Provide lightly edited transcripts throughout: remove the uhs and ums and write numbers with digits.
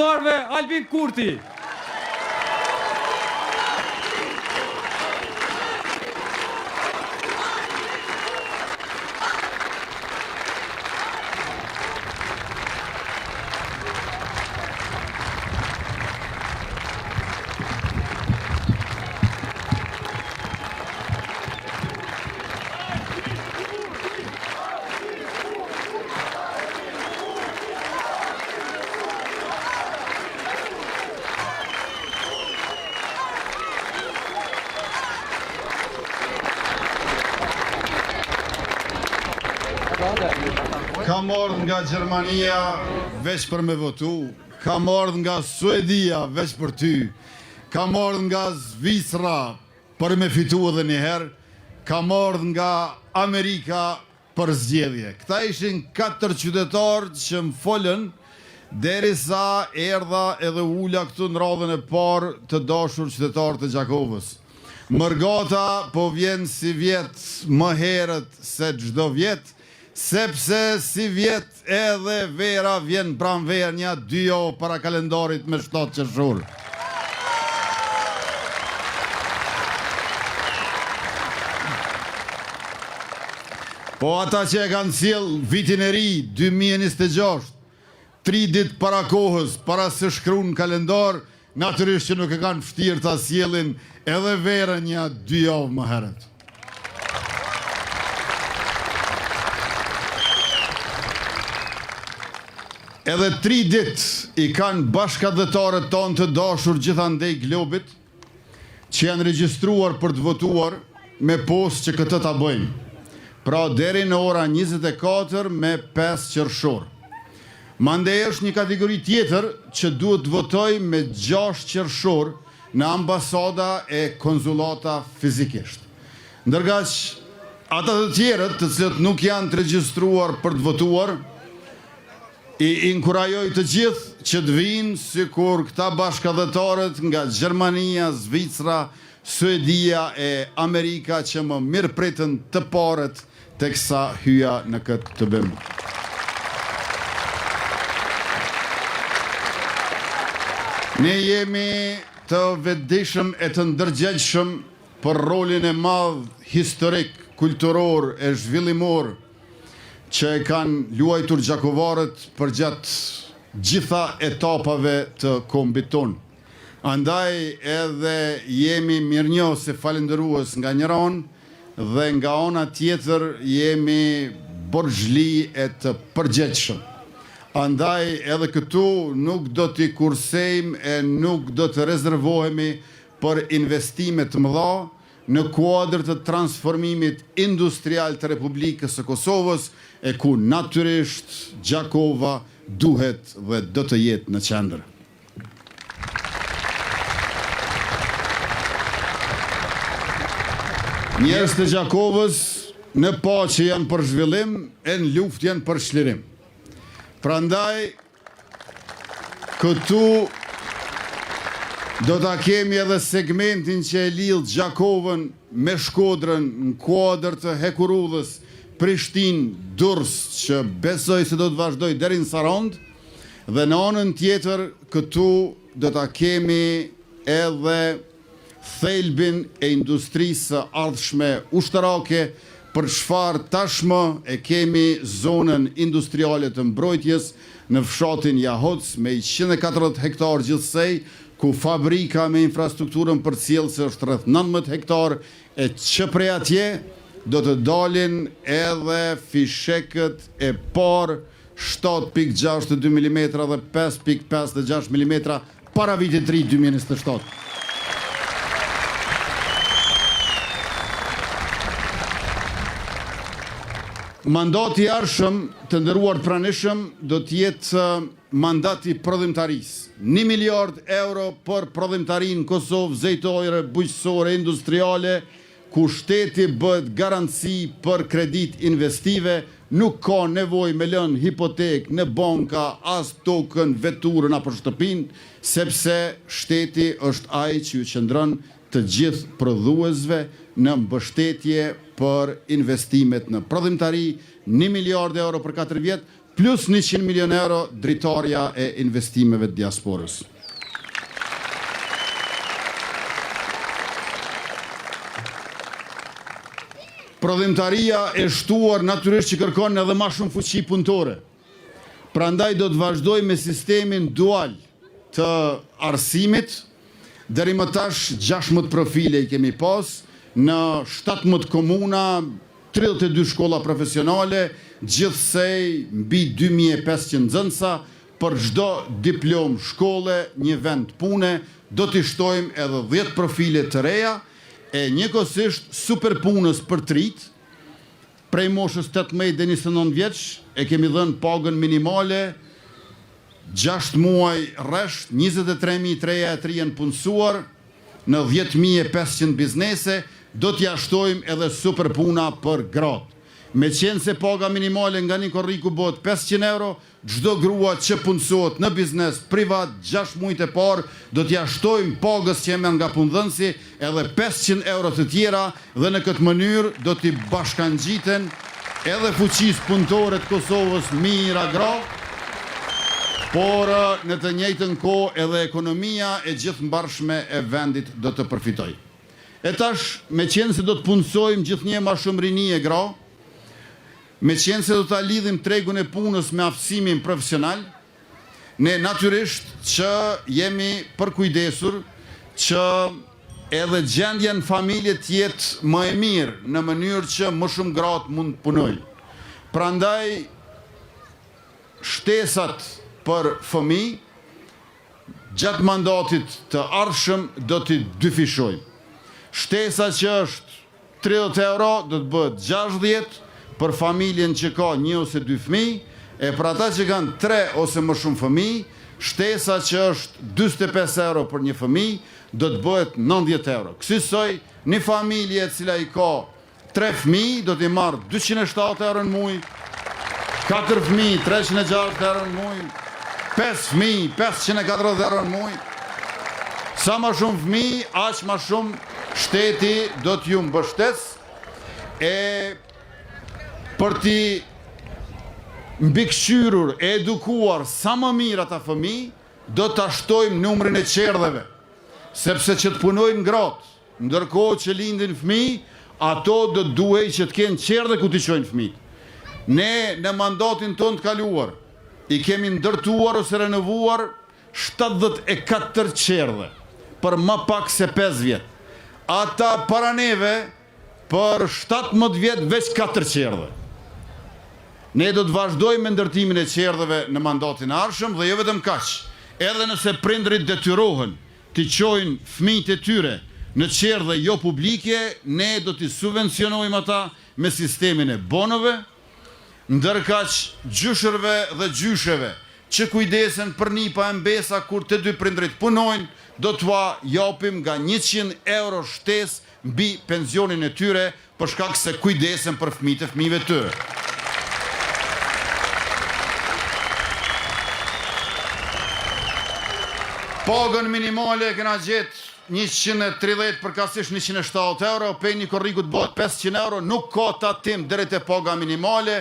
Albin Kurti. Kam ardhur nga Gjermania veç për me votu, kam ardhur nga Suedia veç për ty, kam ardhur nga Zvicra për me fitu edhe një herë, kam ardhur nga Amerika për zgjedhje. Këta ishin 4 qytetarë që më folën derisa erdha edhe ula këtu në radhën e parë të dashur qytetarë të Gjakovës. Mërgata po vjen si vjet më herët se çdo vjet, sepse si vjet edhe vera vjen pranverë 2 javë para kalendarit me 7 qershor. Po ata që e kanë sjell vitin e ri 2026, 3 ditë para kohës, para se shkruan në kalendar, natyrisht që nuk e kanë vështirë ta sjellin edhe verën 2 javë më herët. Edhe 3 ditë i kanë bashkëdhetarët tonë të dashur gjithandej globit, që janë regjistruar për të votuar me postë që këtë ta bëjnë. Pra deri në ora 24 me 5 qershor. Mandej është një kategori tjetër që duhet të votoj me 6 qershor në ambasada e konzulata fizikisht. Ndërkaq ata të tjerët të cilët nuk janë të regjistruar për të votuar, i inkurajoj të gjithë që të vinë sikur këta bashkëdhetarët nga Gjermania, Zvicra, Suedia e Amerika që më mirë pritën të parët teksa hyja në këtë të bim. Ne jemi të vetëdijshëm e të ndërgjegjshëm për rolin e madh historik, kulturor e zhvillimor që e kanë luajtur gjakovarët për gjatë gjitha etapave të kombit tonë. Andaj edhe jemi mirënjohës e falendërues nga njëra anë dhe nga ana tjetër jemi borxhli e të përgjegjshëm. Andaj edhe këtu nuk do t'i kursejmë e nuk do të rezervohemi për investime të mëdha në kuadër të transformimit industrial të Republikës së Kosovës, e ku natyrisht Gjakova duhet dhe do të jetë në qendër. Njerëz të Gjakovës në paqe janë për zhvillim, e në luftë janë për çlirim. Prandaj këtu do ta kemi edhe segmentin që e lidh Gjakovën me Shkodrën në kuadër të Hekurudhës, Prishtinë, Durrës, që besoj se do të vazhdoj deri në Sarand, dhe në anën tjetër këtu do ta kemi edhe thelbin e industrisë së ardhshme ushtarake, për çfarë tashmë e kemi zonën industriale të mbrojtjes në fshatin Jahoc me 140 hektar gjithsej, ku fabrika me infrastrukturën përcjellëse është rreth 19 hektar, e që prej atje do të dalin edhe fishekët e parë 7.62 mm dhe 5.56 mm para vitit të ri 2027. Mandati i ardhshëm të nderuar pranishëm do të jetë mandati prodhimtarisë. 1 miliard euro për prodhimtarinë Kosovë zejtojre, bujqësore, industriale, ku shteti bëhet garanci për kredit investive, nuk ka nevojë me lënë hipotekë në banka, as tokën, veturën apo shtëpinë, sepse shteti është ai që ju qëndron të gjithë prodhuesve në mbështetje për investimet në prodhimtari, 1 miliard euro për 4 vjet, plus 100 milion euro dritarja e investimeve të diasporës. Prodhimtaria e shtuar natyrisht që kërkon edhe ma shumë fuqi punëtore. Prandaj do të vazhdoj me sistemin dual të arsimit, deri më tash 16 profile i kemi pas, në 17 komuna, 32 shkolla profesionale, gjithsej mbi 2500 nxënësa, për çdo diplom shkolle, një vend pune, do t'i shtojmë edhe 10 profile të reja, e njëkohësisht super punës për trit, prej moshës 18 dhe 29 vjeç, e kemi dhënë pagën minimale, 6 muaj rresht, 23.000 treja e tri janë punësuar, në 10.500 biznese, do t'ja shtojmë edhe super puna për gratë. Me qenë se paga minimale nga një korriku bëhet 500 euro, çdo grua që punësohet në biznes privat 6 muajt e parë do t'ja shtojmë pagës që merr nga punëdhënësi edhe 500 euro të tjera dhe në këtë mënyrë do t'i bashkangjiten edhe fuqisë punëtore të Kosovës mira gra, por në të njëjtën kohë edhe ekonomia e gjithëmbarshme e vendit do të përfitojë. E tash, me qenë se do të punësojmë gjithnjë ma shumë rini e gra, me qenë se do të lidhim tregun e punës me aftësimin profesional, ne natyrisht që jemi përkujdesur që edhe gjendja në familje tjetë më e mirë në mënyrë që më shumë gratë mund të punojnë. Prandaj, shtesat për fëmijë, gjatë mandatit të ardhshëm do t'i dyfishojmë. Shtesa që është 30 euro do të bëhet 60 për familjen që ka 1 ose 2 fëmijë, e për ata që kanë 3 ose më shumë fëmijë, shtesa që është 45 euro për një fëmijë, do të bëhet 90 euro. Kësaj, një familje e cila i ka 3 fëmijë, do t'i marrë 207 euro në muaj, 4 fëmijë, 360 euro në muaj, 5 fëmijë, 540 euro në muaj. Sa ma shumë fëmijë, aq ma shumë shteti do t'ju mbështes, e për t'i mbikëqyrur e edukuar sa më mirë ata fëmijë, do t'a shtojmë numrin e qerdheve, sepse që të punojnë gratë, ndërkohë që lindin fëmijë, ato do duhej që të kenë qerdhe ku t'i qojnë fëmijët. Ne në mandatin tonë të kaluar, i kemi ndërtuar ose renovuar 74 qerdhe, për më pak se 5 vjetë. Ata para neve, për 17 vjetë, veç 4 qerdhe. Ne do të vazhdojmë me ndërtimin e qerdheve në mandatin e ardhshëm dhe jo vetëm kaq. Edhe nëse prindrit detyrohen të çojnë fëmijët e tyre në qerdhe jo publike, ne do t'i subvencionojmë ata me sistemin e bonove, ndërkaq gjyshërve dhe gjysheve që kujdesen për nipa e mbesa kur të dy prindrit punojnë, do t'ua japim nga 100 euro shtesë mbi pensionin e tyre për shkak se kujdesen për fëmijët e fëmijëve të tyre. Pagën minimale këna gjetë 130 përkatësisht 170 euro, pe një korriku të bëhet 500 euro, nuk ka tatim deri te paga minimale,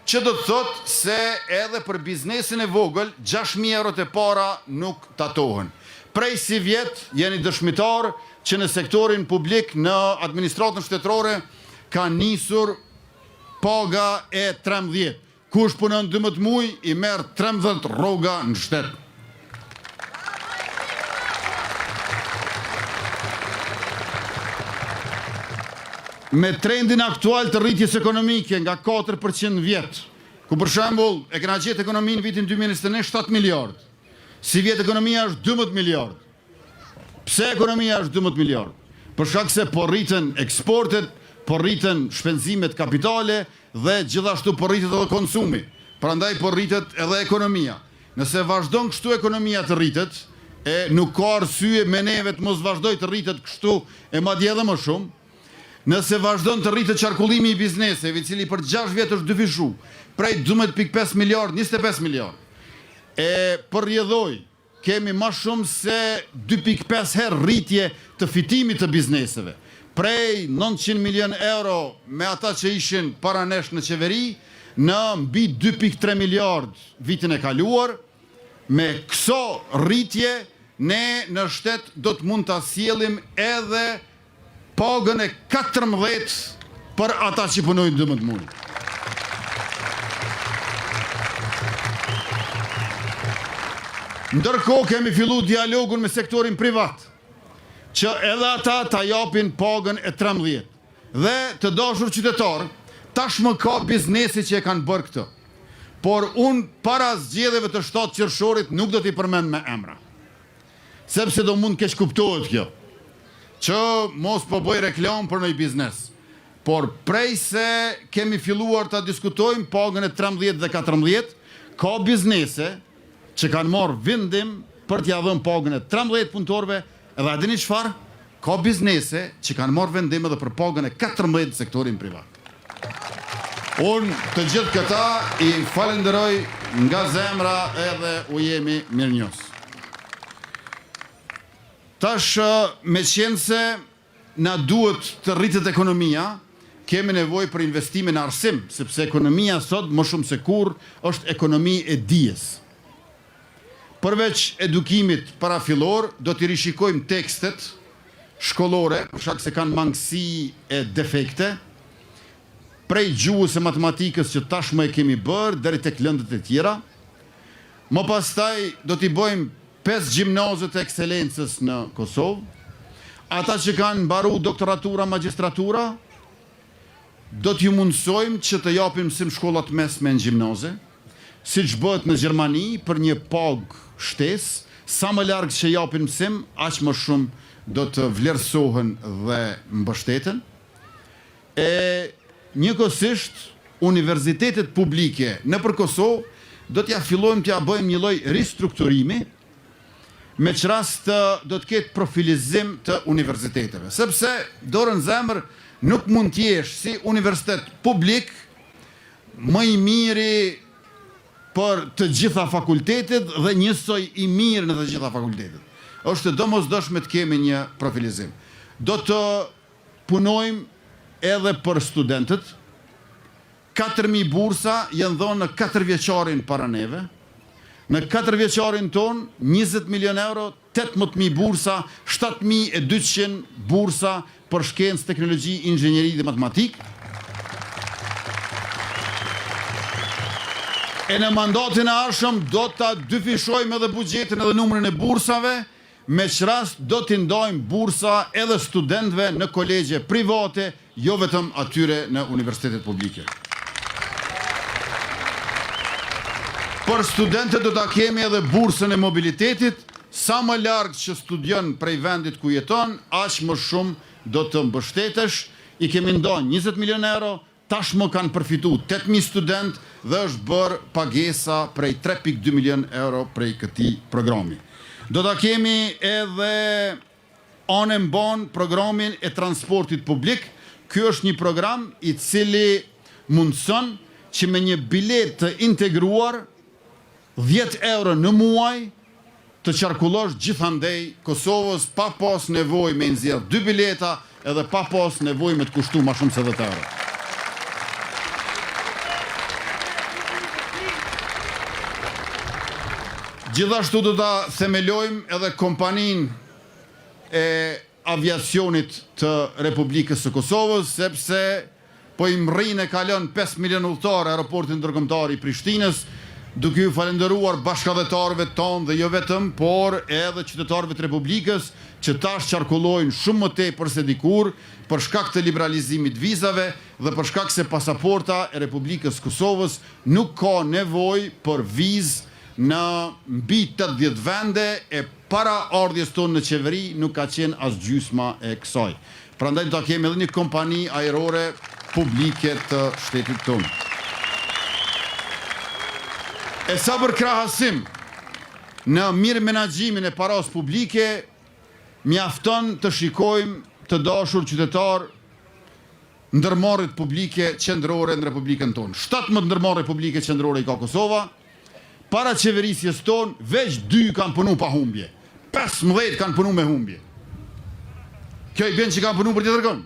që do të thotë se edhe për biznesin e vogël 6.000 euro të para nuk tatohen. Prej si vjet jeni dëshmitar që në sektorin publik në administratën shtetërore ka nisur paga e 13. Kush punon 12 muaj i merr 13 rroga në shtet. Me trendin aktual të rritjes ekonomike nga 4% vjet, ku për shembull e kena gjetë ekonominë vitin 2021 7 miliard. Si vjet ekonomia është 12 miliard. Pse ekonomia është 12 miliard? Për shkak se po rriten eksportet, po rriten shpenzimet kapitale dhe gjithashtu po rritet edhe konsumi. Prandaj po rritet edhe ekonomia. Nëse vazhdon kështu ekonomia të rritet, e nuk ka arsye me neve të mos vazhdoj të rritet kështu e madje edhe më shumë. Nëse vazhdon të rritet qarkullimi i bizneseve, i cili për 6 vjet është dyfishu, prej 12.5 miliard, 25 miliard. E për rjedhoj, kemi ma shumë se 2.5 herë rritje të fitimit të bizneseve. Prej 900 milion euro me ata që ishin para nesh në qeveri, në mbi 2.3 miliard vitin e kaluar. Me këso rritje, ne në shtet do të mund të sjellim edhe pagën e 14 për ata që punojnë 12 muaj. Ndërkohë kemi fillu dialogun me sektorin privat, që edhe ata ta japin pagën e 13. Dhe të dashur qytetar, tashmë ka biznesi që e kanë bërë këtë. Por unë para zgjedhjeve të 7 qershorit nuk do t'i përmend me emra. Sepse do mund keq kuptohet kjo, që mos po bëj reklam për një biznes. Por prej se kemi filluar të diskutojmë pagën e 13 dhe 14, ka biznese që kanë marrë vendim për t'ja dhënë pagën e 13 punëtorëve, edhe a dini çfarë? Ka biznese që kanë marrë vendim edhe për pagën e 14 sektorin privat. Unë të gjithë këta i falenderoj nga zemra edhe u jemi mirënjohës. Tash me qenë se na duhet të rritet ekonomia, kemi nevojë për investime në arsim, sepse ekonomia sot më shumë se kurrë është ekonomi e dijes. Përveç edukimit parafillor, do t'i rishikojmë tekstet shkollore, për shkak se kanë mangësi e defekte, prej gjuhës e matematikës që tashmë e kemi bërë, deri tek lëndët e tjera. Më pastaj do t'i bëjmë 5 gjimnazët e ekselencës në Kosovë. Ata që kanë mbaru doktoratura, magistratura, do t'ju mundsojmë që të japim mësim shkollat mesme në gjimnaze, siç bëhet në Gjermani për një pagë shtesë, sa më larg që japin mësim, aq më shumë do të vlerësohen dhe mbështeten. Njëkohësisht, universitetet publike nëpër Kosovë do t'ja fillojmë t'ja bëjmë një lloj ristrukturimi, me që rast do të ketë profilizim të universiteteve. Sepse, dorën zemër, nuk mund t'jesh si universitet publik më i miri për të gjitha fakultetet dhe njësoj i mirë në të gjitha fakultetet. Është domosdoshme të kemi një profilizim. Do të punojmë edhe për studentët. 4.000 bursa janë dhënë në 4 vjeçarin para neve. Në 4 vjeçarin ton, 20 milion euro, 18.000 bursa, 7.200 bursa për shkencë, teknologji, inxhinieri dhe matematikë. E në mandatin e ardhshëm do ta dyfishojmë edhe buxhetin edhe numrin e bursave, me që rast do t'i ndajmë bursa edhe studentëve në kolegje private, jo vetëm atyre në universitetet publike. Për studentët do ta kemi edhe bursën e mobilitetit, sa më larg që studion prej vendit ku jeton, aq më shumë do të mbështetesh. I kemi ndonjë 20 milion euro, tashmë kanë përfitu 8.000 student dhe është bërë pagesa prej 3.2 milion euro prej këtij programi. Do ta kemi edhe anë mban programin e transportit publik. Ky është një program i cili mundson që me një bilet të integruar 10 euro në muaj të qarkullosh gjithandej Kosovës pa pas nevojë me nxjerr 2 bileta edhe pa pas nevojë me të kushtu më shumë se 10 euro. Gjithashtu do ta themelojmë edhe kompaninë e aviacionit të Republikës së Kosovës, sepse po i mrrin e kalon 5 milion udhëtar aeroportin ndërkombëtar i Prishtinës, duke ju falenderuar bashkëdhetarëve tonë dhe jo vetëm, por edhe qytetarëve të Republikës që tash qarkullojnë shumë më tepër se dikur për shkak të liberalizimit vizave dhe për shkak se pasaporta e Republikës Kosovës nuk ka nevojë për vizë në mbi 80 vende e para ardhjes tonë në qeveri nuk ka qenë as gjysma e kësaj. Prandaj do ta kemi edhe një kompani ajrore publike të shtetit tonë. E sa për krahasim në mirë menaxhimin e paras publike, mjafton të shikojmë të dashur qytetar ndërmarrjet publike qendrore në Republikën tonë. 17 ndërmarrje publike qendrore i ka Kosova. Para qeverisjes tonë, veç 2 kanë punu pa humbje. 15 kanë punu me humbje. Kjo i bën që kanë punu për tjetër kënd.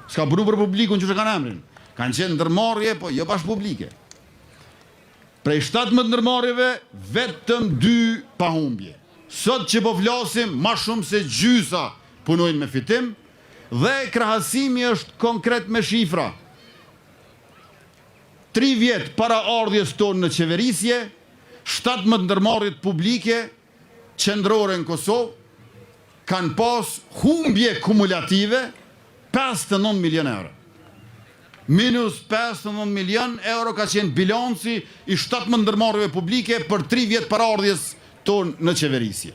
S'ka punu për publikun që kanë emrin. Kanë qenë ndërmarrje, po jo bash publike. Prej 17 ndërmarrjeve, vetëm 2 pa humbje. Sot që po flasim, ma shumë se gjysa punojnë me fitim, dhe krahasimi është konkret me shifra. 3 vjet para ardhjes tonë në qeverisje, 17 ndërmarrjet publike qendrore në Kosovë kanë pas humbje kumulative 59 milion euro. Minus 59 milion euro ka qenë bilanci i 17 ndërmarrjeve publike për 3 vjet para ardhjes tonë në qeverisje.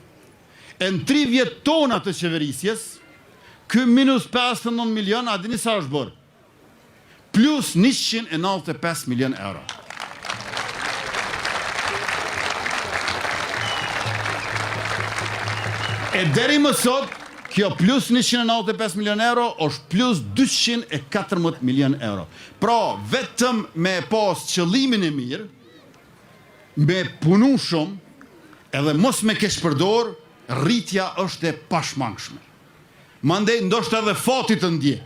E në 3 vjet tona të qeverisjes, ky minus 59 milion, a dini sa është bërë? Plus 195 milion euro. E deri më sot, kjo plus 195 milion euro është plus 214 milion euro. Pra, vetëm me pas qëllimin e mirë, me punu shumë, edhe mos me kesh përdor, rritja është e pashmangshme. Mandej, ndoshta edhe fati të ndjek.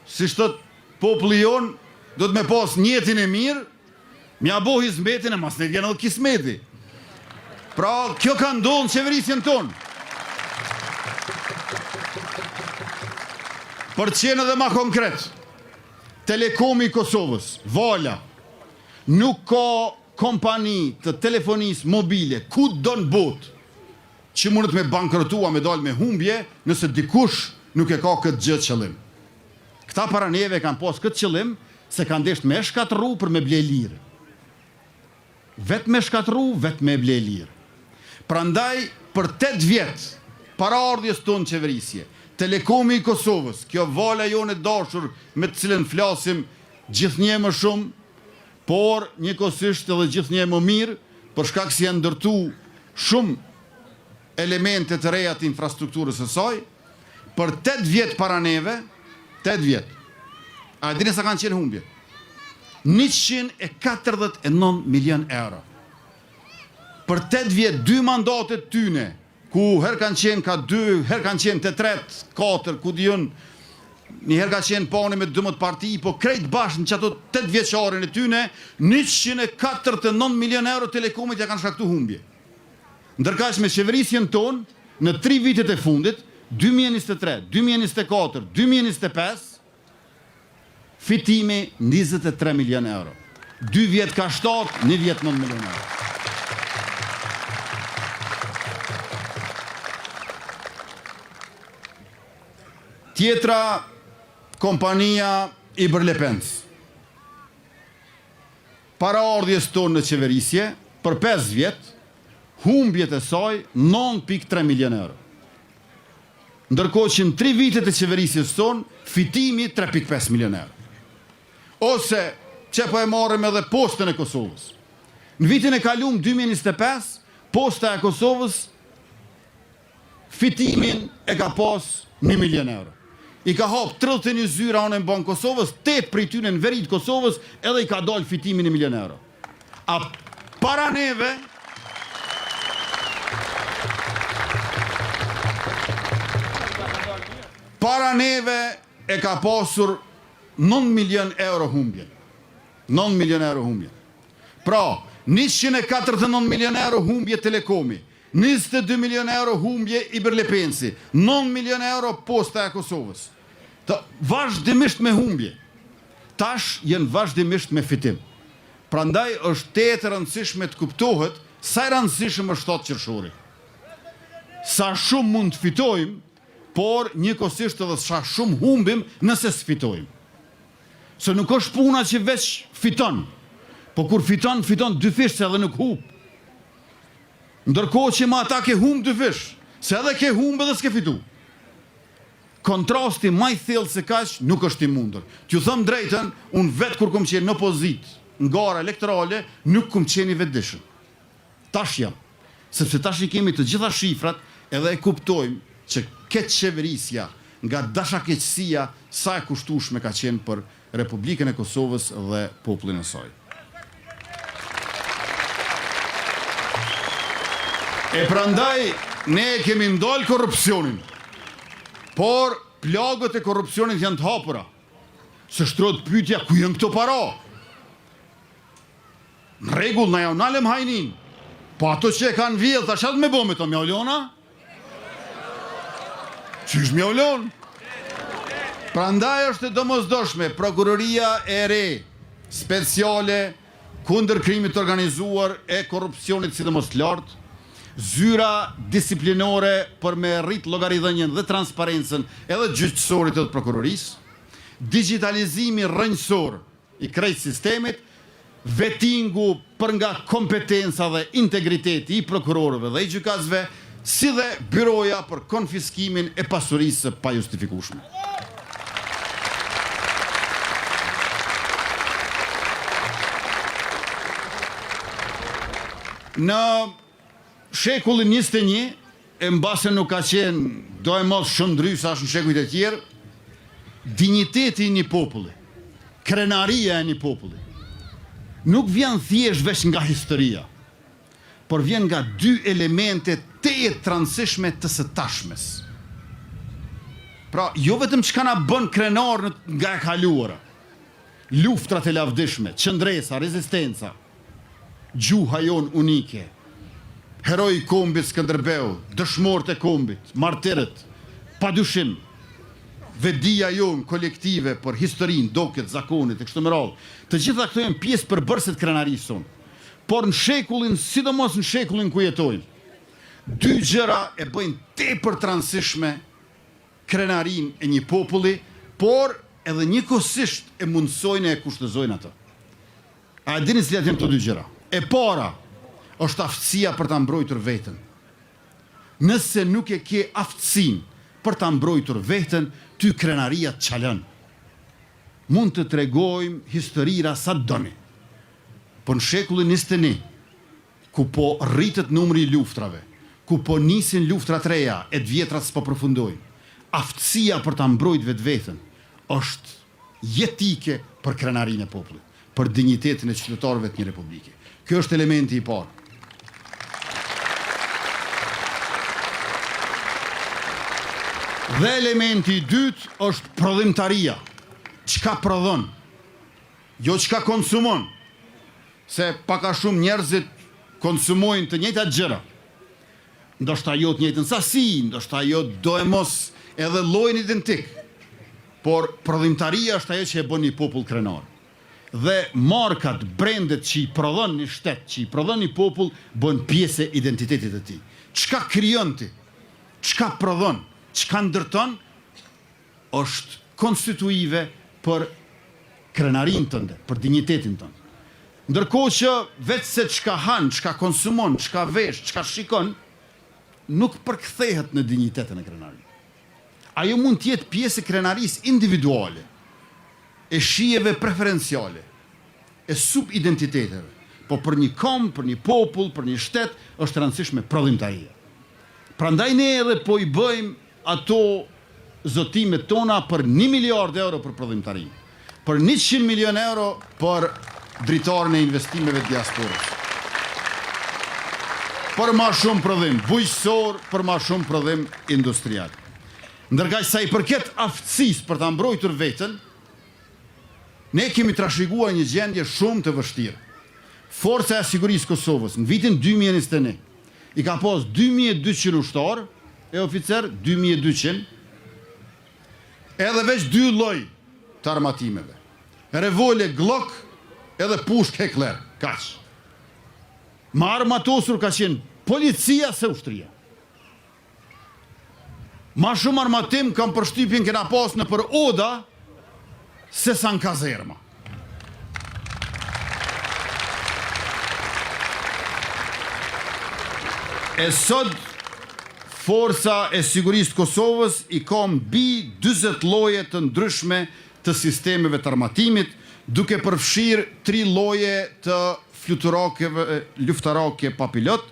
Si thot populli jon, do të me pas njetin e mirë, mja bo hizmetin e mas ne vjen edhe kismeti. Pra, kjo ka ndodhur në qeverisjen tonë. Për të qenë edhe ma konkret, Telekomi i Kosovës, Vala, nuk ka kompani të telefonisë mobile, ku do në botë, që mundet me bankrotua, me dalë me humbje, nëse dikush nuk e ka këtë gjë qëllim. Këta para neve kanë pas këtë qëllim, se kanë desht me shkatru për me ble lirë. Vetë me shkatru, vetë me ble lirë. Prandaj, për 8 vjetë, para ardhjes tonë qeverisje, Telekomi i Kosovës, kjo vala jone dashur, me të cilën flasim gjithnje më shumë, por njëkohësisht edhe gjithnje më mirë, për shkak se janë ndërtu shumë elemente të reja të infrastrukturës së saj, për 8 vjet para neve, 8 vjet. A dini sa kanë qenë humbje? 149 milion euro. Për 8 vjet, 2 mandatet tyne, ku herë kanë qenë ka 2, herë kanë qenë të 3, 4, ku diun, një herë ka qenë pani me 12 parti, po krejt bashkë në që ato 8 vjeqarin e tyne, 149 milion euro Telekomit ja kanë shkaktu humbje. Ndërkaq me qeverisjen tonë, në 3 vitet e fundit, 2023, 2024, 2025, fitimi 23 milion euro. 2 vjet ka 7, 1 vjet 9 milion euro. Tjetra, kompania Iberlepens. Para ardhjes tonë në qeverisje, për 5 vjet, humbjet e saj 9.3 milion euro. Ndërkohë që në 3 vitet e qeverisjes tonë, fitimi 3.5 milion euro. Ose, që po e marrëm edhe postën e Kosovës. Në vitin e kalum 2025, posta e Kosovës, fitimin e ka pas 1 milion euro. I ka hap 31 zyra anë në Bankë Kosovës, 8 prej tyre në veri të Kosovës, edhe i ka dalë fitimin 1 milion euro. A para neve, e ka pasur 9 milion euro humbje. 9 milion euro humbje. Pra, 149 milion euro humbje Telekomi, 22 milion euro humbje Iberlepensi, 9 milion euro posta e Kosovës. Vazhdimisht me humbje. Tash jenë vazhdimisht me fitim. Prandaj është të rëndësishme të kuptohet sa rëndësishme është 7 qershori. Sa shumë mund të fitojmë, por njëkohësisht edhe sa shumë humbim nëse s'fitojmë. Se nuk është puna që veç fiton, po kur fiton 2 fish se edhe nuk humb. Ndërkohë që ma ata ke humb 2 fish, se edhe ke humb edhe s'ke fitu. Kontrasti maj thellë se kaq nuk është i mundur. T'ju thëm drejtën, unë vetë kur kom qenë në opozit, në gara elektorale, nuk kom qenë i vetëdijshëm. Tash jam. Sepse tash i kemi të gjitha shifrat, edhe e kuptojmë që këtë qeverisja nga dashakeqësia sa e kushtueshme ka qenë për Republikën e Kosovës dhe popullin e saj. E prandaj, ne kemi ndalë korrupsionin, por plagët e korrupsionit janë të hapura. Se shtrohet pyetja, ku janë këto para? Në rregull, na ja nalem hajnin. Po ato që e kanë vjedh, ta çfarë me bë me to mjaulona? Qysh mjaulon? Prandaj është e domosdoshme prokuroria e re speciale kundër krimit të organizuar e korrupsionit sidomos të lartë, zyra disiplinore për me rrit llogaridhënien dhe transparencën edhe gjyqësorit të prokurorisë, digitalizimi rrënjësor i krejt sistemit, vetingu për nga kompetenca dhe integriteti i prokurorëve dhe i gjykatësve, si dhe byroja për konfiskimin e pasurisë së pajustifikueshme. Në shekullin 21, e mbase nuk ka qenë do e mos shumë ndryshe as në shekullit e tjerë, dinjiteti i një populli, krenaria e një populli, nuk vjen thjesht veç nga historia, por vjen nga dy elemente të rëndësishme të së tashmes. Pra, jo vetëm çka na bën krenar nga e kaluara, luftrat e lavdishme, qëndresa, rezistenca, gjuha jon unike, heroi i kombit Skënderbeu, dëshmorët e kombit, martirët, padyshim, vedia jon kolektive për historinë, doket, zakonit e kështu me radhë. Të gjitha këto janë pjesë përbërëse të krenarisë sonë. Por në shekullin, sidomos në shekullin ku jetojmë, dy gjëra e bëjnë tepër të rëndësishme krenarinë e një populli, por edhe njëkohësisht e mundsojnë e kushtëzojnë atë. A e dini cilat janë këto dy gjëra? E para është aftësia për ta mbrojtur veten. Nëse nuk e ke aftësinë për ta mbrojtur veten, ty krenaria të çalën. Mund të tregojmë historira sa doni. Po në shekullin 21, ku po rritet numri i luftrave, ku po nisin luftra të reja, e të vjetrat s'po përfundojnë, aftësia për ta mbrojtur vetveten është jetike për krenarinë e popullit, për dinjitetin e qytetarëve të një republike. Kjo është elementi i parë. Dhe elementi i dytë është prodhimtaria. Çka prodhon? Jo çka konsumon. Se pak a shumë njerëzit konsumojnë të njëjtat gjëra. Ndoshta jo të njëjtën sasi, ndoshta jo do e mos edhe llojin identik. Por prodhimtaria është ajo që e bën një popull krenar. Dhe markat, brendet që i prodhon një shtet, që i prodhon një popull, bën pjesë e identitetit e tij. Çka krijon ti? Çka prodhon? Çka ndërton? Është konstituive për krenarinë tënde, për dinjitetin tënd. Ndërkohë që vetë se çka han, çka konsumon, çka vesh, çka shikon, nuk përkthehet në dinjitetin e krenarit. Ajo mund të jetë pjesë e krenarisë individuale, e shijeve preferenciale, e subidentiteteve, po për një kom, për një popull, për një shtet, është rëndësishme prodhimtaria. Prandaj ne edhe po i bëjmë ato zotimet tona për 1 miliard euro për prodhimtarinë, për 100 milion euro për dritarin e investimeve të diasporës, për ma shumë prodhim bujqësor, për ma shumë prodhim industrial. Ndërkaq sa i përket aftësisë për ta mbrojtur veten, ne kemi trashëguar një gjendje shumë të vështirë. Forca e Sigurisë Kosovës në vitin 2021 i ka pas 2200 ushtar e oficer, 2200, edhe veç 2 lloj të armatimeve. Revole Glock edhe pushk Heckler, kaq. Ma armatosur ka qenë policia se ushtria. Ma shumë armatim kam përshtypjen kena pas në për Oda se sa në kazerma. E sot, Forca e Sigurisë Kosovës i ka mbi 40 lloje të ndryshme të sistemeve të armatimit, duke përfshirë 3 lloje të fluturakeve, luftarake pa pilot,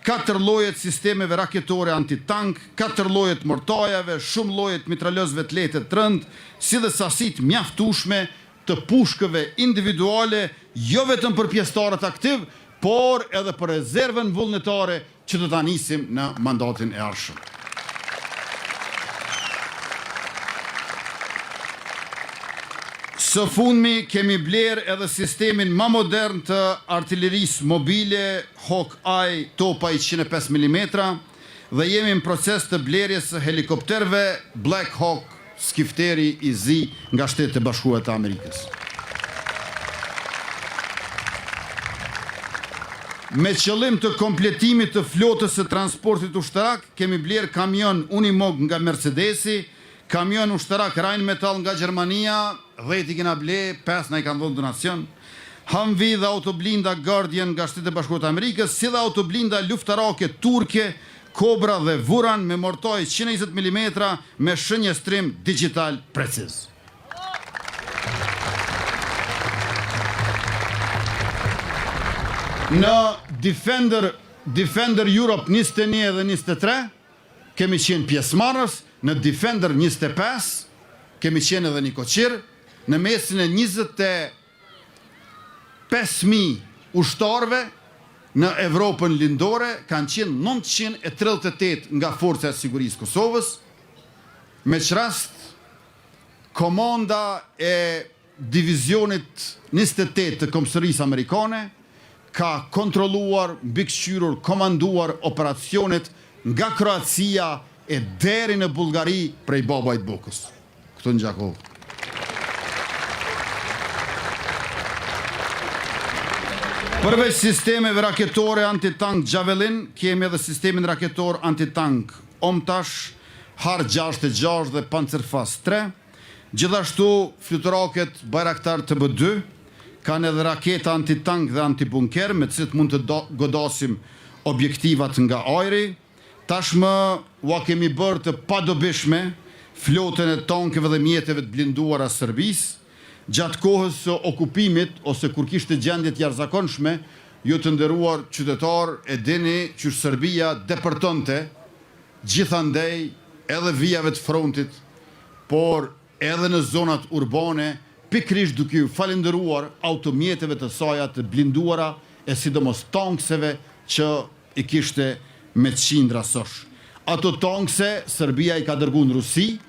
4 lloje të sistemeve raketore antitank, 4 lloje të mortajave, shumë lloje të mitralozëve të lehtë të rënd, si dhe sasit mjaftueshme të pushkëve individuale, jo vetëm për pjesëtarët aktiv, por edhe për rezervën vullnetare që do ta nisim në mandatin e ardhshëm. Së fundmi kemi bler edhe sistemin më modern të artillerisë mobile Hawkeye topa 105 mm dhe jemi në proces të blerjes së helikopterëve Black Hawk skifteri i zi nga Shtetet e Bashkuara të Amerikës. Me qëllim të kompletimit të flotës së transportit ushtarak, kemi bler kamion Unimog nga Mercedesi, kamion ushtarak Rheinmetall nga Gjermania, 10 i kena ble, 5 na i kanë dhënë donacion, Humvee dhe autoblinda Guardian nga Shtetet e Bashkuara të Amerikës, si dhe autoblinda luftarake turke Cobra dhe Vuran me mortoj 120 mm me shënjestrim digital preciz. Në Defender Europe 21 dhe 23 kemi qenë pjesëmarrës, në Defender 25 kemi qenë edhe një koqir, në mesin e 25.000 ushtarëve në Evropën lindore kanë qenë 938 nga Forcat e Sigurisë Kosovës, me që rast komanda e divizionit 28 të Kombësërisë Amerikane ka kontrolluar, mbikëqyrur, komanduar operacionet nga Kroacia e deri në Bullgari prej Babajt Bukës. Këtu në Gjakovë. Përveç sistemeve raketore antitank Javelin, kemi edhe sistemin raketor antitank Omtash, Har 66 dhe Panzerfaust 3, gjithashtu fluturaket Bayraktar TB2, kanë edhe raketa antitank dhe antibunker, me cilët mund të godasim objektivat nga ajri. Tashmë ua kemi bërë të padobishme flotën e tankeve dhe mjeteve të blinduara Serbisë. Gjatë kohës së okupimit, ose kur kishte gjendje të jashtëzakonshme, ju të nderuar qytetar e dini që Serbia depërtonte gjithandej edhe vijave të frontit, por edhe në zonat urbane, pikrisht duke ju falenderuar automjeteve të saj të blinduara e sidomos tankseve që i kishte me qindra sosh. Ato tankse Serbia i ka dërgu në Rusi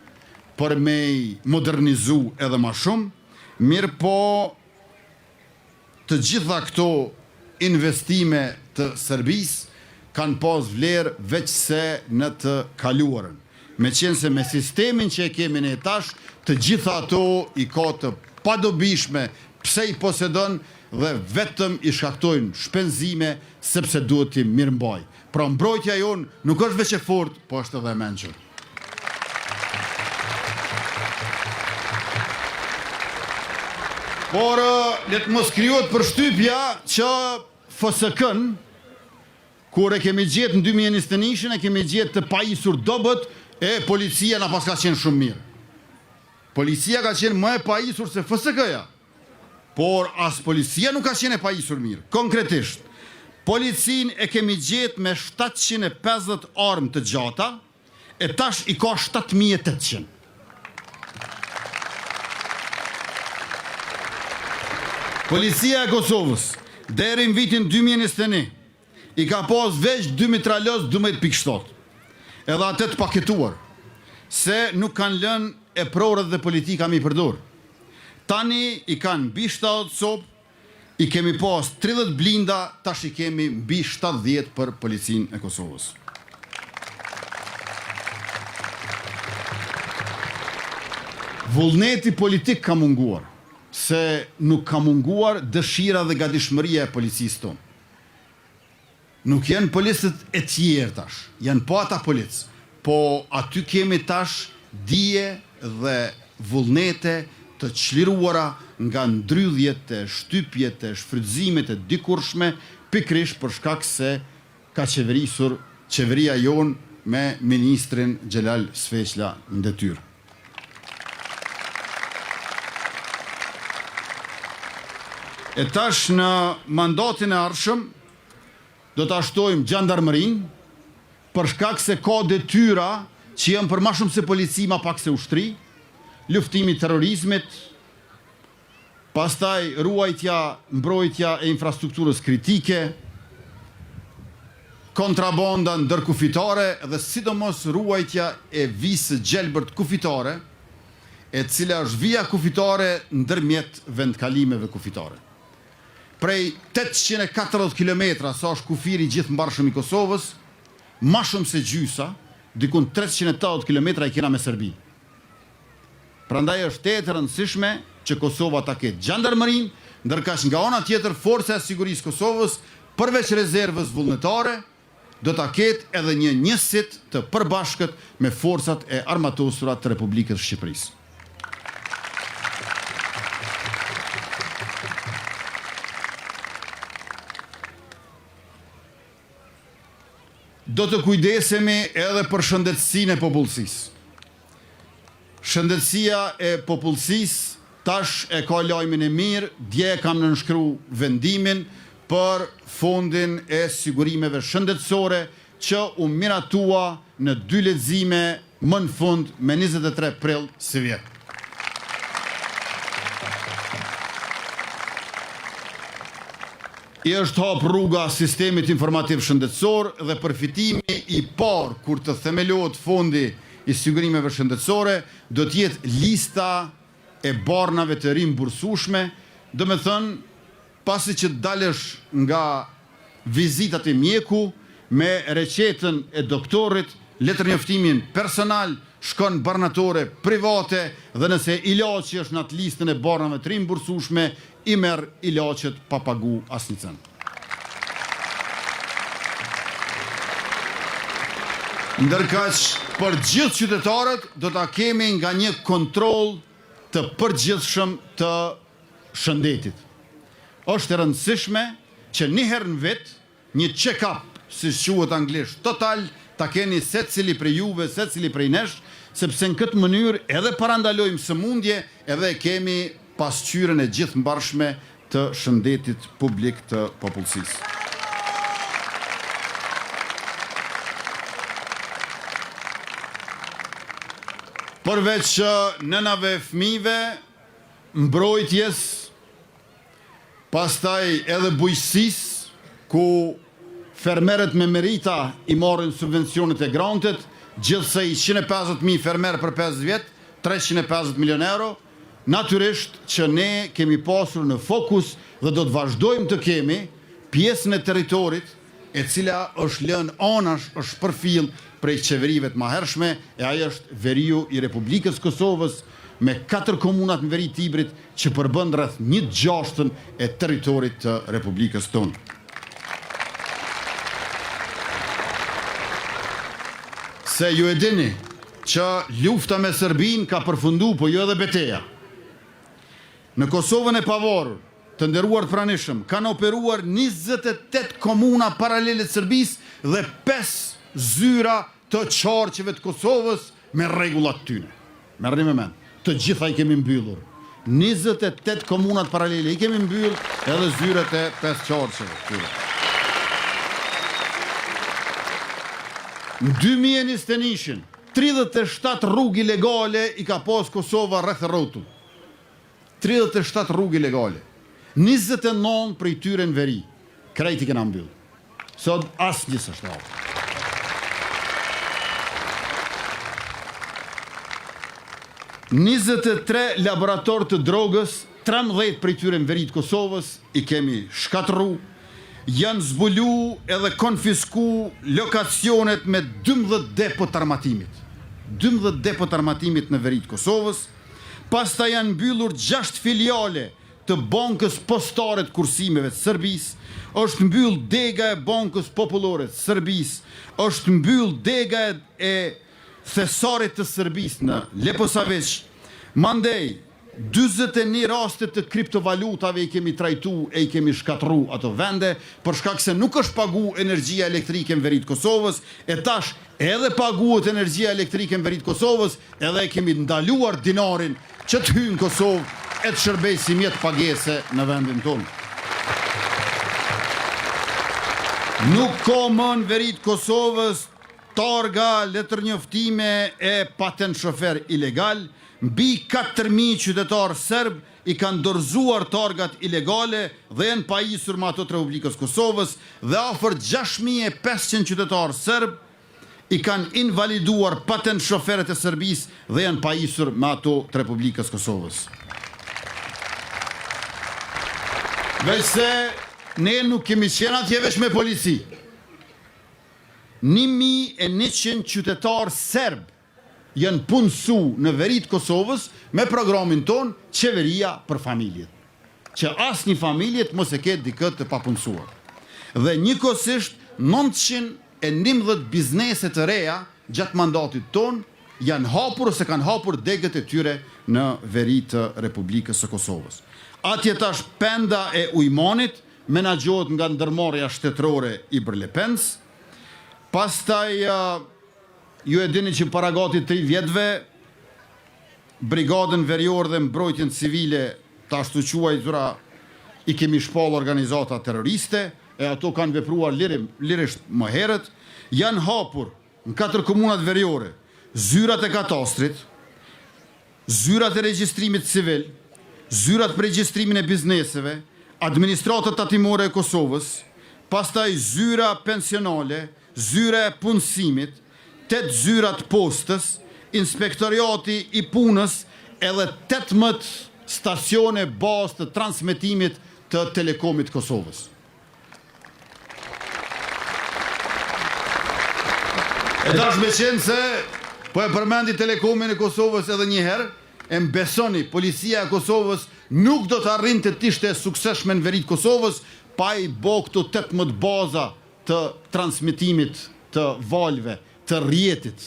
për me i modernizu edhe ma shumë, mirë po të gjitha këto investime të Serbis kanë pas vlerë veç se në të kaluarën. Me qenë se me sistemin që e kemi në tash, të gjitha ato i ka të padobishme pse i posedon dhe vetëm i shkaktojnë shpenzime sepse duhet t'i mirëmbaj. Pra mbrojtja jonë nuk është veç e fort, po është edhe e mençur. Por le të mos krijohet përshtypja që FSK-n, kur e kemi gjetë në 2021, e kemi gjetë të pajisur dobët, e policia na pas ka qenë shumë mirë. Policia ka qenë më e pajisur se FSK-ja, por as policia nuk ka qenë e pajisur mirë. Konkretisht, policin e kemi gjetë me 750 armë të gjata, e tash i ka 7800. Policia e Kosovës, deri në vitin 2021, i ka pas veç 2 mitralos 12.7, edhe atë të paketuar, se nuk kanë lënë e prorët dhe politika mi përdor. Tani i kanë mbi 70 copë, i kemi pas 30 blinda, tash i kemi mbi 70 për policinë e Kosovës. Vullneti politik ka munguar, se nuk ka munguar dëshira dhe gatishmëria e policisë tonë. Nuk janë policët e tjerë tash, janë po ata policë, po aty kemi tash dije dhe vullnete të çliruara nga ndrydhjet e shtypjet e shfrytëzimet e dikurshme, pikrisht për shkak se ka qeverisur qeveria jonë me ministrin Xhelal Sveqla në detyrë. E tash në mandatin e ardhshëm do të ashtojmë gjandarmërinë, për shkak se ka detyra që janë për ma shumë se polici, ma pak se ushtri, luftimi terrorizmit, pastaj ruajtja, mbrojtja e infrastrukturës kritike, kontrabanda ndërkufitare dhe sidomos ruajtja e visë gjelbërt kufitare, e cila është vija kufitare ndërmjet vendkalimeve kufitare. Prej 840 km sa është kufiri gjithë mbarshëm i Kosovës, ma shumë se gjysa, dikun 380 km i kena me Serbi. Prandaj është e rëndësishme që Kosova ta ketë gjandarmërinë, ndërkaq nga ana tjetër forca e sigurisë Kosovës, përveç rezervës vullnetare, do ta ketë edhe një njësit të përbashkët me forcat e armatosura të Republikës Shqipërisë. Do të kujdesemi edhe për shëndetësinë e popullsisë. Shëndetësia e popullsisë tash e ka lajmin e mirë, dje kam nënshkruar vendimin për fondin e sigurimeve shëndetësore që u miratua në 2 lexime më në fund me 23 prill si vjet. I është hap rruga sistemit informativ shëndetësor dhe përfitimi i parë kur të themelohet fondi i sigurimeve shëndetësore do të jetë lista e barnave të rimbursueshme, do me thënë pasi që dalësh nga vizitat e mjeku me recetën e doktorit, letërnjoftimin personal, shkon barnatore private dhe nëse ilaqi është në atë listën e barnave të rimbursueshme, i merr ilaqet pa pagu asnjë cent. Ndërkaq për gjithë qytetarët do ta kemi nga një kontroll të përgjithshëm të shëndetit. Është e rëndësishme që një herë në vit, një check-up, si quhet anglisht, total, ta keni secili prej juve, secili prej nesh, sepse në këtë mënyrë edhe parandalojmë sëmundje, edhe kemi pasqyrën e gjithë mbarshme të shëndetit publik të popullsisë. Përveç nënave fëmijëve, mbrojtjes, pastaj edhe bujqësisë, ku fermerët me merita i marrin subvencionet e grantit, gjithsej 150.000 fermerë për 5 vjet, 350 milion euro, natyrisht që ne kemi pasur në fokus dhe do të vazhdojmë të kemi pjesën e territorit e cila është lënë anash, është përfill prej qeverive të mahershme, e ajo është veriu i Republikës Kosovës me 4 komunat në veri Tibrit që përbën rreth 1/6 e territorit të Republikës tonë. Se ju e dini që lufta me Serbinë ka përfundu, po jo edhe beteja. Në Kosovën e pavarur, të nderuar pranishëm, kanë operuar 28 komuna paralele të Serbisë dhe 5 zyra të qarqeve të Kosovës me rregullat tyne. Merrni me mend, të gjitha i kemi mbyllur. 28 komunat paralele i kemi mbyllur edhe zyrat e 5 qarqeve tyne. Në 2021, 37 rrugë ilegale i ka pas Kosova rreth rrotull. 37 rrugë ilegale. 29 prej tyre në veri. Krejt i kena mbyllur. Sot asnjë s'është hapur. $23 laborator të drogës, 13 prej tyre në veri të Kosovës i kemi shkatërru, janë zbulu edhe konfisku lokacionet me 12 depot armatimit. 12 depot armatimit në veri të Kosovës, pasta janë mbyllur 6 filiale të bankës postare të kursimeve të Serbisë, është mbyll dega e bankës popullore të Serbisë, është mbyll dega e thesarit të Serbisë në Leposavić, mandej 41 raste të kriptovalutave i kemi trajtu e i kemi shkatru ato vende, për shkak se nuk është pagu energjia elektrike në veri të Kosovës, e tash edhe paguhet energjia elektrike në veri të Kosovës, edhe e kemi ndaluar dinarin që të hynë Kosovë e të shërbej si mjetë pagese në vendin tonë. Nuk ka më në veri të Kosovës targa, letërnjoftime e patent shofer ilegal, mbi 4.000 qytetarë serb i kanë dorëzuar targat ilegale dhe janë pajisur me ato të Republikës Kosovës dhe afër 6.500 qytetarë serb i kanë invaliduar patent shoferët e Serbisë dhe janë pajisur me ato të Republikës Kosovës. Veç se ne nuk kemi qenë atje veç me polici. 1100 qytetarë serb janë punësu në veri të Kosovës me programin ton Qeveria për familjet. Që asnjë familjet mos e ketë dikët të papunësuar. Dhe njëkohësisht 911 biznese të reja gjatë mandatit ton janë hapur ose kanë hapur degët e tyre në veri të Republikës së Kosovës. Atje tash penda e ujmanit menaxhohet nga ndërmarrja shtetërore i Brlepens. Pastaj ju e dini që para gati 3 vjetëve brigadën verior dhe mbrojtjen civile të ashtu quajtura i kemi shpall organizata terroriste, e ato kanë vepruar lirisht më herët, janë hapur në 4 komunat veriore, zyrat e katastrit, zyrat e regjistrimit civil, zyrat për regjistrimin e bizneseve, administratët tatimore e Kosovës, pastaj zyra pensionale, zyra e punësimit, 8 zyrat postës, inspektoriati i punës, edhe 18 stacione bazë të transmetimit të Telekomit Kosovës. E tash me qenë se po e përmendi Telekomin e Kosovës edhe një herë, e mbesoni, policia e Kosovës nuk do të arrinte të ishte sukseshme në veri të Kosovës pa i bo këto 18 baza të transmetimit të valve, të rjetit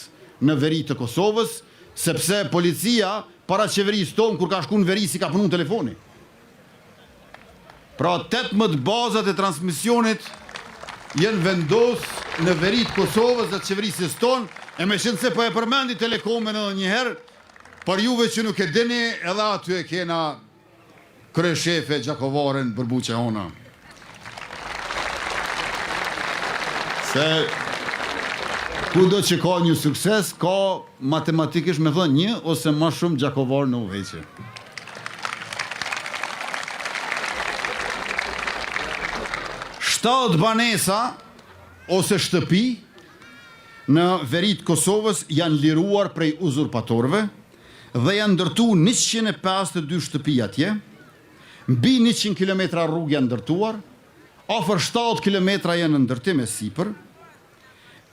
në veri të Kosovës, sepse policia para qeverisë tonë, kur ka shku në veri, si ka punu telefoni. Pra 18 bazat e transmisionit jenë vendos në veri të Kosovës dhe qeverisës tonë, e me qenë se po e përmendi Telekomin edhe njëherë, për juve që nuk e dini, edhe aty e kena kryeshefe Gjakovaren Bërbuqe Hona. Se ku do që ka një sukses, ka matematikisht me thënë një ose ma shumë Gjakovar në uveqe. Shtatë banesa ose shtëpi në veri të Kosovës janë liruar prej uzurpatorëve dhe janë ndërtu 152 shtëpi atje, mbi 100 km rrugë janë ndërtuar, afër 7 km janë në ndërtim e sipër,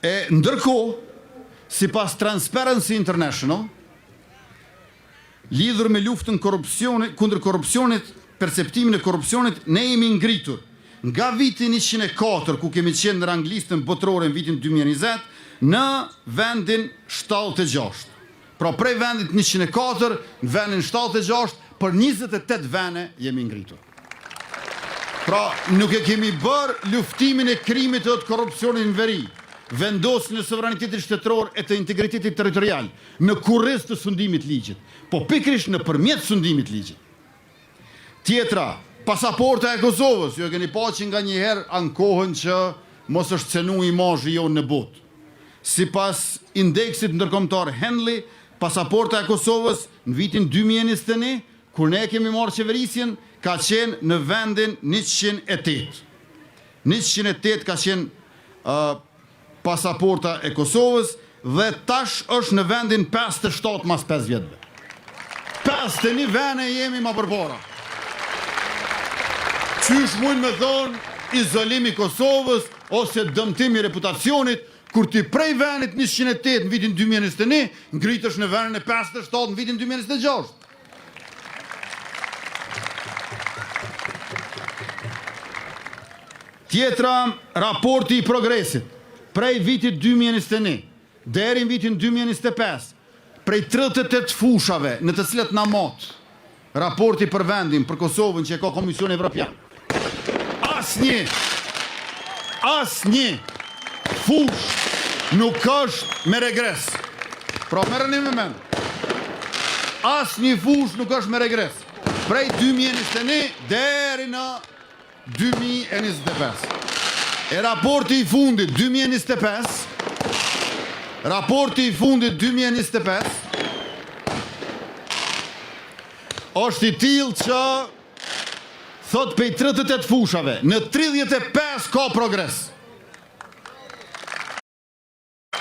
e ndërkohë, sipas Transparency International, lidhur me luftën kundër korrupsionit, perceptimin e korrupsionit, ne jemi ngritur nga vitin 104, ku kemi qenë në ranglistën botërore në vitin 2020, në vendin 76. Pra prej vendit 104, në vendin 76, për 28 vene jemi ngritur. Pra nuk e kemi bërë luftimin e krimit të korrupsionit në veri, vendosin e sovranitetit shtetëror e të integritetit territorial në kurriz të sundimit ligjit, po pikrisht në përmjet sundimit ligjit. Tjetra, pasaporta e Kosovës, ju e keni pa që nga njëherë ankohen që mos është cenu imazhi jonë në botë. Sipas indeksit ndërkombëtar Henley, pasaporta e Kosovës në vitin 2021, kur ne kemi marrë qeverisjen, ka qenë në vendin 108. 108 ka qenë pasaporta e Kosovës dhe tash është në vendin 57 mas 5 vjetëve. 51 vene jemi ma përpara. Qysh mund me thonë izolimi Kosovës ose dëmtimi reputacionit, kur ti prej venit 108 në vitin 2021, ngritësh në vendin e 57 në vitin 2026. Tjetra, raporti i progresit, prej vitit 2021, deri në vitin 2025, prej 38 fushave në të cilat na mot, raporti për vendin, për Kosovën që e ka Komisioni Evropian. Asnjë fush nuk është me regres. Pra merrni me mend. Asnjë fush nuk është me regres. Prej 2021 deri në 2025. E raporti i fundit 2025, është i tillë që thot pej 38 fushave, në 35 ka progres.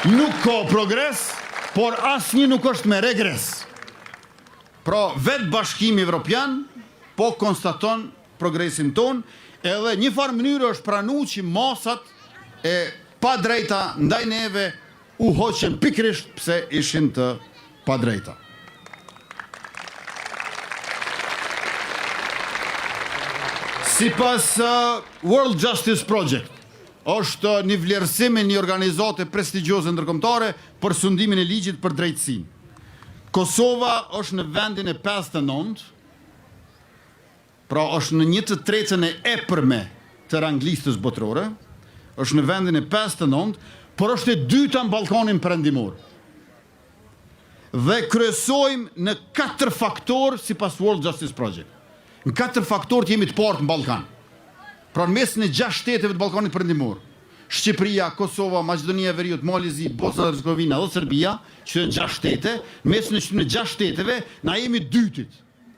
nuk ka progres, por asnjë nuk është me regres. Pra, vetë Bashkimi Evropian po konstaton progresin ton, edhe një farë mënyrë është pranu që masat e pa drejta ndaj neve u hoqen pikrisht pse ishin të pa drejta. Sipas World Justice Project, është një vlerësim e një organizate prestigjioze ndërkombëtare për sundimin e ligjit për drejtësinë. Kosova është në vendin e 59, pra është në 1/3 e epërme të ranglistës botërore, është në vendin e 59, por është e dyta në Ballkanin Perëndimor. Dhe kryesojmë në 4 faktorë sipas World Justice Project. Në 4 faktorë jemi të parë në Ballkan. Pra në mesin e 6 shteteve të Ballkanit Perëndimor, Shqipëria, Kosova, Maqedonia e Veriut, Mali, Bosna dhe Hercegovina dhe Serbia, që janë 6 shtete, në mesin e 6 shteteve na jemi dytit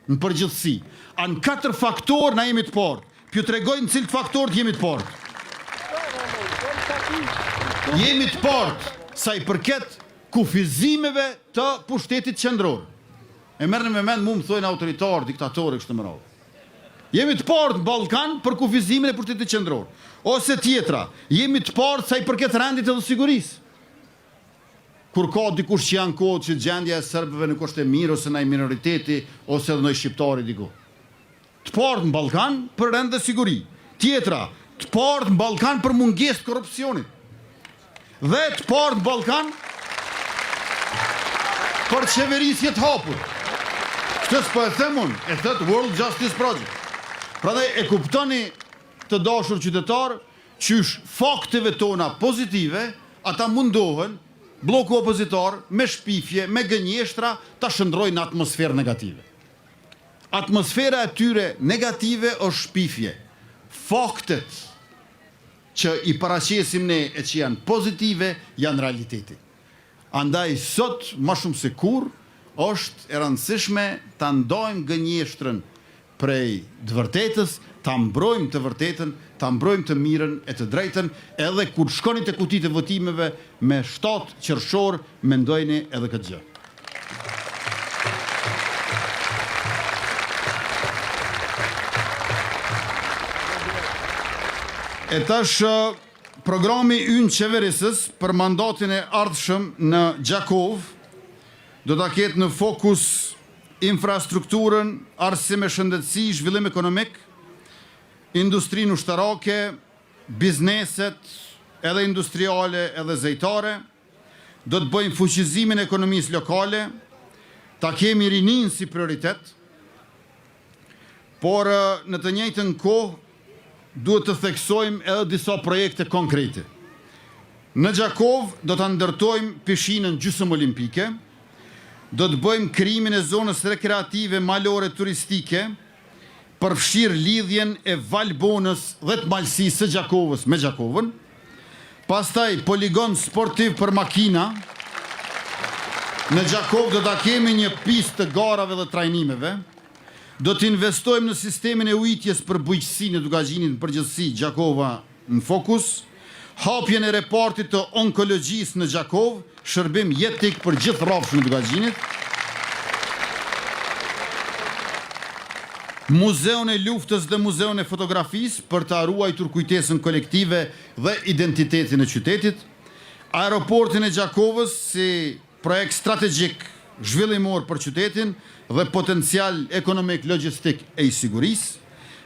në përgjithësi. A në 4 faktorë na jemi të parë. Pju tregoj në cilët faktorë jemi të parë. Jemi të parë sa i përket kufizimeve të pushtetit qendror. E merrni me mend, mu më thojnë autoritar, diktatorë kështu më radhë. Jemi të parë në Ballkan për kufizimin e pushtetit qendror. Ose tjetra, jemi të parë sa i përket rendit edhe sigurisë. Kur ka dikush që janë kohë që gjendja e serbëve nuk është e mirë, ose ndaj minoriteti, ose edhe ndaj shqiptari diku. Të parë në Ballkan për rend dhe siguri. Tjetra, të parë në Ballkan për mungesë të korrupsionit. Dhe të parë në Ballkan për qeverisje të hapur. Këtë s'po e them unë, e thot World Justice Project. Prandaj e kuptoni të dashur qytetar, qysh fakteve tona pozitive, ata mundohen, bloku opozitor, me shpifje, me gënjeshtra, ta shndrojnë në atmosferë negative. Atmosfera e tyre negative është shpifje. Faktet që i paraqesim ne e që janë pozitive, janë realiteti. Andaj sot, ma shumë se kur, është e rëndësishme ta ndojmë gënjeshtrën prej të vërtetës, ta mbrojmë të vërtetën, ta mbrojmë të mirën e të drejtën, edhe kur shkoni te kutitë e votimeve me 7 qershor, mendojeni edhe këtë gjë. E tash programi ynë qeverisës për mandatin e ardhshëm në Gjakov do ta ketë në fokus infrastrukturën, arsim e shëndetësi, zhvillim ekonomik, industrinë ushtarake, bizneset, edhe industriale, edhe zejtare, do të bëjmë fuqizimin e ekonomisë lokale, ta kemi rinin si prioritet, por në të njëjtën kohë duhet të theksojmë edhe disa projekte konkrete. Në Gjakov do të ndërtojmë pishinën gjysmë olimpike, do të bëjmë krijimin e zonës rekreative malore turistike, përfshirë lidhjen e Valbonës dhe të malësisë së Gjakovës me Gjakovën, pastaj poligon sportiv për makina, në Gjakov do të kemi një pistë të garave dhe trajnimeve, do të investojmë në sistemin e ujitjes për bujqësinë e Dugagjinit në përgjithësi Gjakova në fokus, hapjen e repartit të onkologjisë në Gjakov, shërbim jetik për gjithë rrafshën e Dugagjinit, Muzeun e luftës dhe muzeun e fotografisë për të ruajtur kujtesën kolektive dhe identitetin e qytetit, aeroportin e Gjakovës si projekt strategjik zhvillimor për qytetin dhe potencial ekonomik, logjistik e i sigurisë.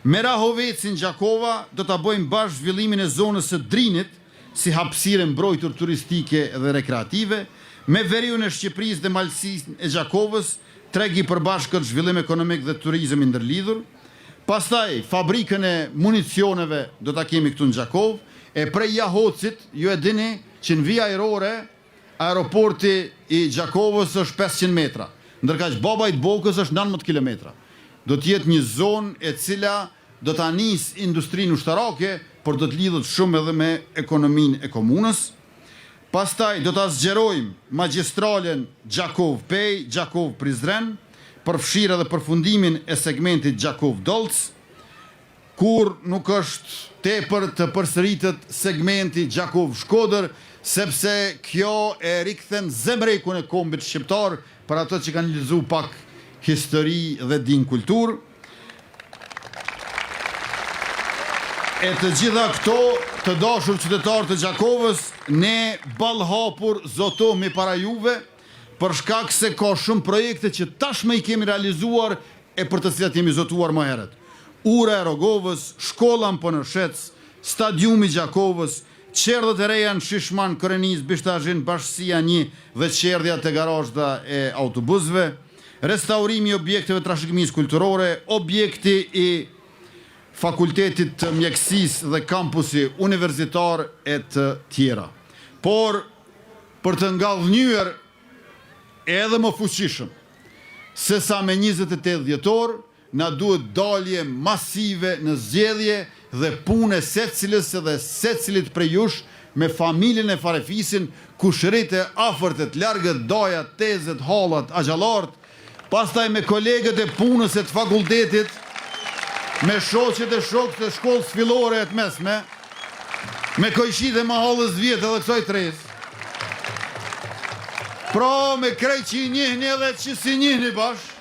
Me Rahovecin Gjakova do ta bëjmë bashkë zhvillimin e zonës së Drinit si hapësirë mbrojtur turistike dhe rekreative, me Veriun e Shqipërisë dhe Malësinë e Gjakovës, tregi përbashkët zhvillim ekonomik dhe turizëm i ndërlidhur. Pastaj fabrikën e municioneve do ta kemi këtu në Gjakov, e prej Jahocit, ju e dini që në vijë ajrore aeroporti i Gjakovës është 500 metra, ndërkaq baba i Bokës është 19 kilometra. Do të jetë një zonë e cila do ta nisë industrinë ushtarake, por do të lidhet shumë edhe me ekonominë e komunës. Pastaj do ta zgjerojmë magjistralen Gjakov-Pej, Gjakov-Prizren, përfshirë edhe përfundimin e segmentit Gjakov-Dolc, kur nuk është tepër të përsëritet segmenti Gjakov-Shkodër, sepse kjo e rikthen zemrekun e kombit shqiptar për ato që kanë lexuar pak histori dhe din kulturë. E të gjitha këto të dashur qytetarë të Gjakovës, ne ballhapur zotohemi para juve për shkak se ka shumë projekte që tashmë i kemi realizuar e për të cilat jemi zotuar më herët. Ura e Rogovës, shkolla në Ponëshec, stadiumi Gjakovës, qerdhët e reja në Shishman, Koreniz, Bishtazhin, Bashkësia 1 dhe qerdhja të garazhda e autobusëve, restaurimi i objekteve trashëgimisë kulturore, objekti i fakultetit të mjekësisë dhe kampusi universitar e të tjera. Por, për të ngallënyer edhe më fuqishëm, se sa me 28 dhjetor, na duhet dalje masive në zgjedhje dhe punë secilës dhe secilit prej jush me familjen e Farefisin, kushërit e afërt e të largët, dajat, tezet, hallat, axhallart, pastaj me kolegët e punës e të fakultetit, me shoqet e shokët e shkollës fillore e të mesme, me kojshit e mahallës vjetë edhe kësoj tres. Pra me krejt që i njihni edhe që si njihni bash,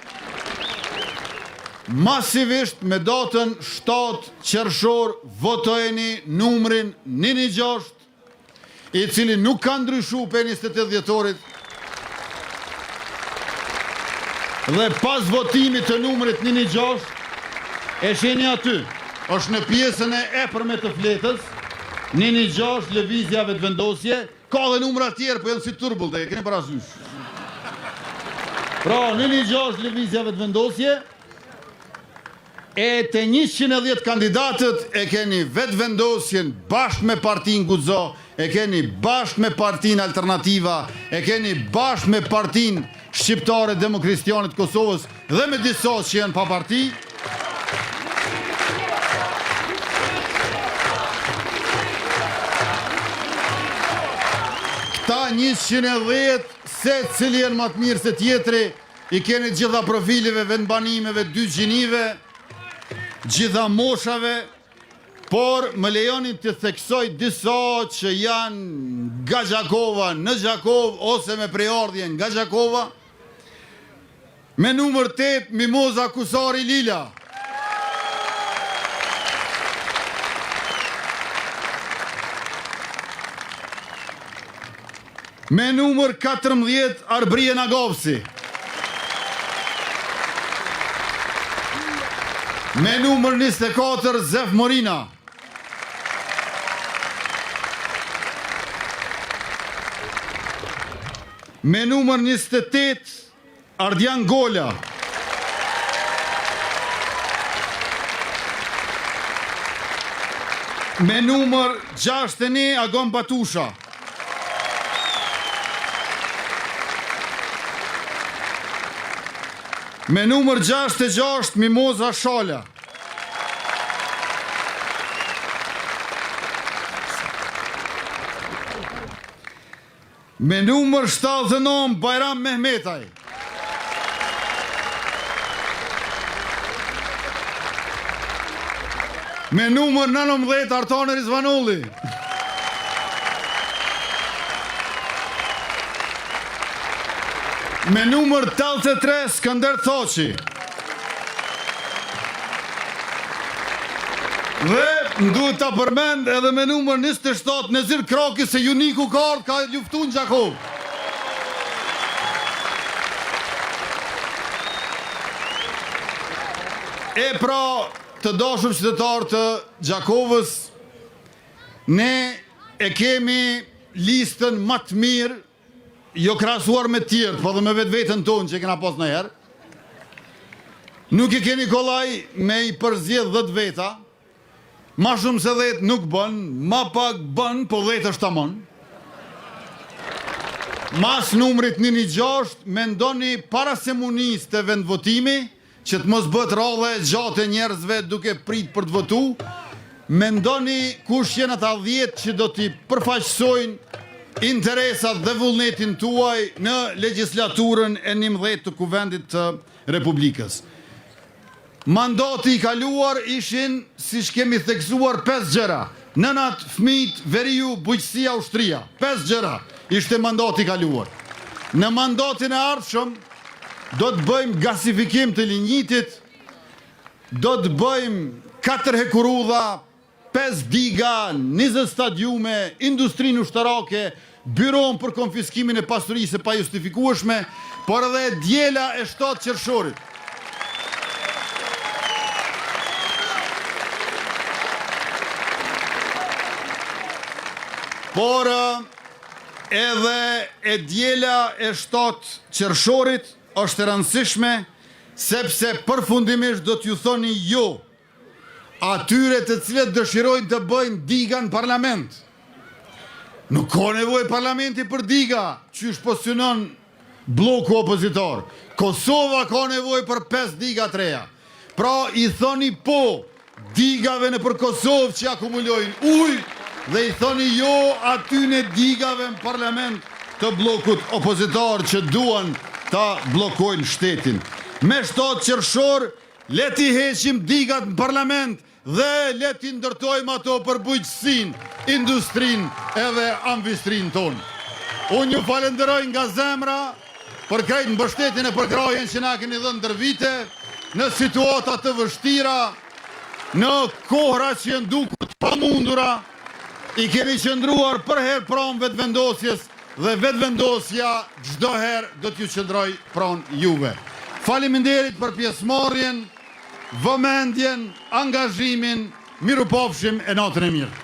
masivisht me datën 7 qershor votojeni numrin 116, i cili nuk ka ndryshu për 28 dhjetorit, dhe pas votimit të numrit 116, e sheni aty, është në pjesën e epërme të fletës, 116 lëvizjave të vendosje, ka dhe numra tjerë, po janë si turbull, dhe e keni parasysh. Pra, 116 lëvizjave të vendosje, e të 110 kandidatët e keni vetë vendosjen bashkë me partin Guzo, e keni bashkë me partin Alternativa, e keni bashkë me partin Shqiptare Demokristianit Kosovës dhe me disa që janë pa parti. Këta 110 se cili janë më të mirë se tjetri, i keni gjitha profilive, vendbanimeve, 2 gjinive, gjitha moshave, por më lejonin të theksoj disa që janë nga Gjakova, në Gjakov, ose me preardhje nga Gjakova. Me numër 8, Mimoza Kusari Lila. Me numër 14, Arbrije Nagovsi. Me numër 24, Zef Morina. Me numër 28, Ardian Gola. Me numër 61, Agon Batusha. Me numër 66, Mimoza Shala. Me numër 79, Bajram Mehmetaj. Me numër 19, Artane Rizvanulli. Me numër 83, Skënder Thoqi. Dhe duhet ta përmend edhe me numër 27, Nezir Kraki, se Juniku Kard ka luftu në Gjakov. E pra, të dashur qytetarë të Gjakovës, ne e kemi listën më të mirë, jo krasuar me tjertë, po dhe me vetë vetën tonë që e kena pas në herë. Nuk i keni kollaj me i përzjedh 10 veta, ma shumë se 10 nuk bën, ma pak bën, po 10 është tamon. Mas numrit 116, mendoni para se munis të vendvotimi, që të mos bët radhe gjatë e njerëzve duke prit për të votu, mendoni kush janë ata 10 që do t'i përfaqësojnë interesat dhe vullnetin tuaj në legjislaturën e 11 të Kuvendit të Republikës. Mandati i kaluar ishin, si kemi theksuar, 5 gjëra. nënat, fëmijët, veriu, bujqësia, ushtria. 5 gjëra ishte mandati kaluar. Në mandatin e ardhshëm do të bëjmë gasifikim të Linjitit, do të bëjmë 4 hekurudha, 5 diga, 20 stadiume, industrinë ushtarake, byron për konfiskimin e pasurisë pa justifikueshme, por edhe djela e 7 qershorit. Por edhe e djela e 7 qershorit është e rëndësishme, sepse përfundimisht do t'ju thoni jo atyre të cilët dëshirojnë të bëjnë diga në parlament. Nuk ka nevojë parlamenti për diga, qysh pozicionon bloku opozitor. Kosova ka nevojë për 5 diga të reja. Pra i thoni po digave në për Kosovë që akumulojnë ujë dhe i thoni jo atyne digave në parlament të blokut opozitor që duan ta blokojnë shtetin. Me 7 qershor, le t'i heqim digat në parlament dhe le t'i ndërtojmë ato për bujqësin, industrin edhe ambistrin tonë. Unë ju falenderoj nga zemra për krejt mbështetjen e përkrajen që na keni dhënë ndër vite, në situata të vështira, në kohra që janë dukur të pamundura, i keni qëndruar për herë pranë vetëvendosjes dhe vetëvendosja çdo herë do t'ju qëndroj pranë juve. Faleminderit për pjesëmarrjen, vëmendjen, angazhimin, mirupafshim e natën e mirë.